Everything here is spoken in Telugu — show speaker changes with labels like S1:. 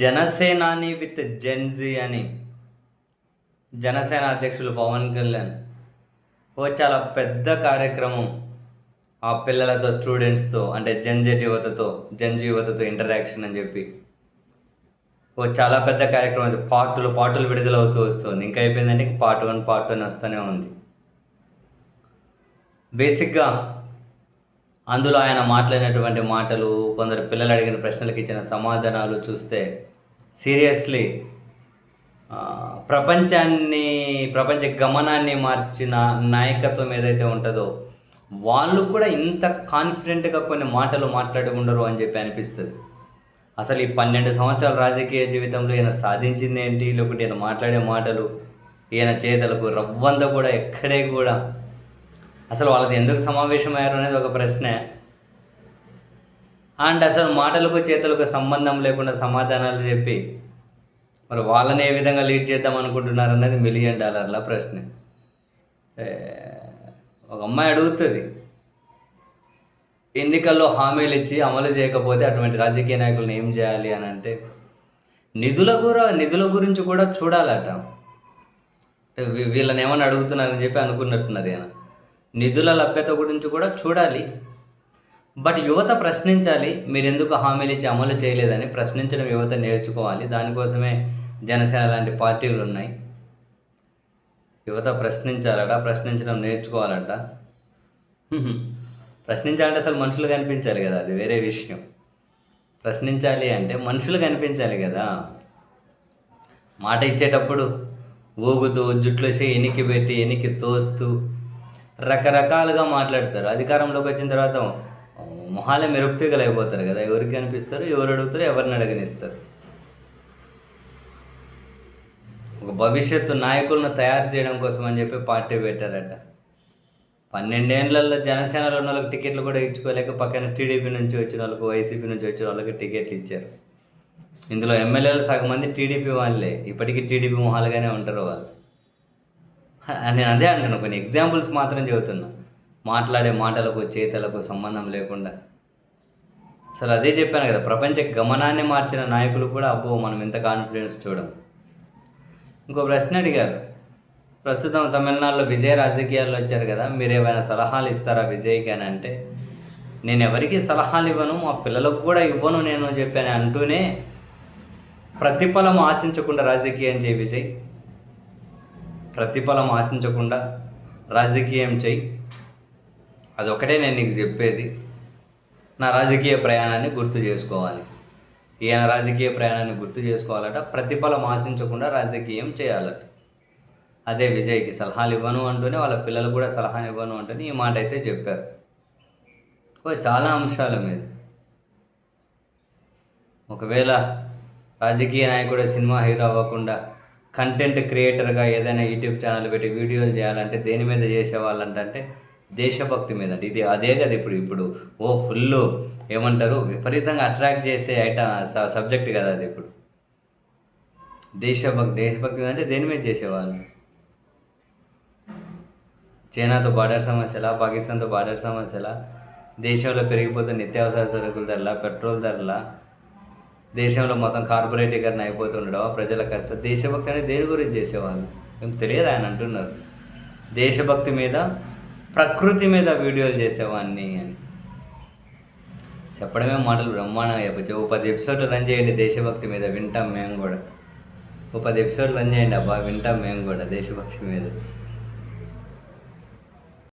S1: జనసేనాని విత్ జెన్‌జీ అని జనసేన అధ్యక్షులు పవన్ కళ్యాణ్ చాలా పెద్ద కార్యక్రమం. ఆ పిల్లలతో, స్టూడెంట్స్‌తో అంటే జెన్‌జెట్ యువతతో, జెన్‌జీ యువతతో ఇంటరాక్షన్ అని చెప్పి చాలా పెద్ద కార్యక్రమం. అది పార్టులు విడుదలవుతూ వస్తుంది. ఇంకా అయిపోయిందంటే పార్ట్ 1, పార్ట్ 2 అని వస్తూనే ఉంది. బేసిక్‌గా అందులో ఆయన మాట్లాడినటువంటి మాటలు, కొందరు పిల్లలు అడిగిన ప్రశ్నలకు ఇచ్చిన సమాధానాలు చూస్తే సీరియస్‌లీ ప్రపంచ గమనాన్ని మార్చిన నాయకత్వం ఏదైతే ఉంటుందో, వాళ్ళు కూడా ఇంత కాన్ఫిడెంట్‌గా కొన్ని మాటలు మాట్లాడి ఉండరు అని చెప్పి అనిపిస్తది. అసలు ఈ 12 సంవత్సరాల రాజకీయ జీవితంలో ఈయన సాధించిందేంటి? లేకుంటే ఈయన మాట్లాడే మాటలు, ఈయన చేతలకు రవ్వంత కూడా ఎక్కడే కూడా అసలు వాళ్ళది ఎందుకు సమావేశమయ్యారు అనేది ఒక ప్రశ్నే. అండ్ అసలు మాటలకు, చేతులకు సంబంధం లేకుండా సమాధానాలు చెప్పి మరి వాళ్ళని ఏ విధంగా లీడ్ చేద్దాం అనుకుంటున్నారు అన్నది $1 మిలియన్ ప్రశ్న. ఒక అమ్మాయి అడుగుతుంది, ఎన్నికల్లో హామీలు ఇచ్చి అమలు చేయకపోతే అటువంటి రాజకీయ నాయకులను ఏం చేయాలి అని అంటే, నిధుల గురించి కూడా చూడాలట. వీళ్ళని ఏమని అడుగుతున్నారని చెప్పి అనుకున్నట్టున్నారు ఈయన. నిధుల లభ్యత గురించి కూడా చూడాలి. బట్ యువత ప్రశ్నించాలి. మీరెందుకు హామీలు ఇచ్చి అమలు చేయలేదని ప్రశ్నించడం యువత నేర్చుకోవాలి. దానికోసమే జనసేన లాంటి పార్టీలు ఉన్నాయి. యువత ప్రశ్నించాలట, ప్రశ్నించడం నేర్చుకోవాలట. ప్రశ్నించాలంటే అసలు మనుషులు కనిపించాలి కదా, అది వేరే విషయం. ప్రశ్నించాలి అంటే మనుషులు కనిపించాలి కదా. మాట ఇచ్చేటప్పుడు ఊగుతూ, జుట్లేసి ఎనికి పెట్టి, ఎనికి తోస్తూ రకరకాలుగా మాట్లాడతారు. అధికారంలోకి వచ్చిన తర్వాత మొహాలే మెరుపుతీగలైపోతారు కదా. ఎవరికి కనిపిస్తారు, ఎవరు అడుగుతారు, ఎవరిని అడగనిస్తారు. ఒక భవిష్యత్తు నాయకులను తయారు చేయడం కోసం అని చెప్పి పార్టీ పెట్టారట. 12 ఏళ్లలో జనసేనలో ఉన్న వాళ్ళకి టికెట్లు కూడా ఇచ్చుకోలేక పక్కన టీడీపీ నుంచి వచ్చిన వాళ్ళకు, వైసీపీ నుంచి వచ్చిన వాళ్ళకి టికెట్లు ఇచ్చారు. ఇందులో ఎమ్మెల్యేలు సగం మంది టీడీపీ వాళ్ళే. ఇప్పటికీ టీడీపీ మొహాలుగానే ఉంటారు వాళ్ళు. నేను అదే అంటున్నా, కొన్ని ఎగ్జాంపుల్స్ మాత్రం చెబుతున్నా. మాట్లాడే మాటలకు, చేతలకు సంబంధం లేకుండా. అసలు అదే చెప్పాను కదా, ప్రపంచ గమనాన్ని మార్చిన నాయకులు కూడా అబ్బో మనం ఎంత కాన్ఫిడెన్స్ చూడం. ఇంకో ప్రశ్న అడిగారు, ప్రస్తుతం తమిళనాడులో విజయ్ రాజకీయాల్లో వచ్చారు కదా, మీరు ఏమైనా సలహాలు ఇస్తారా విజయ్కి అని అంటే, నేను ఎవరికి సలహాలు ఇవ్వను, మా పిల్లలకు కూడా ఇవ్వను నేను చెప్పాను అంటూనే, ప్రతిఫలం ఆశించకుండా రాజకీయం చేయి విజయ్, ప్రతిఫలం ఆశించకుండా రాజకీయం చేయి. అదొకటే నేను నీకు చెప్పేది. నా రాజకీయ ప్రయాణాన్ని గుర్తు చేసుకోవాలి. ఈయన రాజకీయ ప్రయాణాన్ని గుర్తు చేసుకోవాలట. ప్రతిఫలం ఆశించకుండా రాజకీయం చేయాలట. అదే విజయ్కి సలహాలు ఇవ్వను అంటూనే, వాళ్ళ పిల్లలు కూడా సలహాలు ఇవ్వను అంటూనే ఈ మాట అయితే చెప్పారు. చాలా అంశాల మీద. ఒకవేళ రాజకీయ నాయకుడు సినిమా హీరో అవ్వకుండా కంటెంట్ క్రియేటర్గా ఏదైనా యూట్యూబ్ ఛానల్ పెట్టి వీడియోలు చేయాలంటే దేని మీద చేసేవాళ్ళంటే దేశభక్తి మీద. ఇది అదే కదా ఇప్పుడు ఫుల్ ఏమంటారు, విపరీతంగా అట్రాక్ట్ చేసే సబ్జెక్ట్ కదా అది. ఇప్పుడు దేశభక్తి అంటే దేని మీద చేసేవాళ్ళు? చైనాతో బార్డర్ సమస్యలా, పాకిస్తాన్తో బార్డర్ సమస్యలా, దేశంలో పెరిగిపోతున్న నిత్యావసర సరుకుల ధరలా, పెట్రోల్ ధరలా, దేశంలో మొత్తం కార్పొరేటీకరణ అయిపోతుండడం, ప్రజల కష్టం. దేశభక్తి అనేది దేని గురించి చేసేవాళ్ళు ఏం తెలియదు ఆయన అంటున్నారు. దేశభక్తి మీద, ప్రకృతి మీద వీడియోలు చేసేవాడిని అని చెప్పడమే మాటలు బ్రహ్మాండంగా చెప్పచ్చు. 10 ఎపిసోడ్లు రన్ చేయండి దేశభక్తి మీద, వింటాం మేము కూడా. 10 ఎపిసోడ్లు రన్ చేయండి అబ్బా, వింటాం మేము కూడా దేశభక్తి మీద.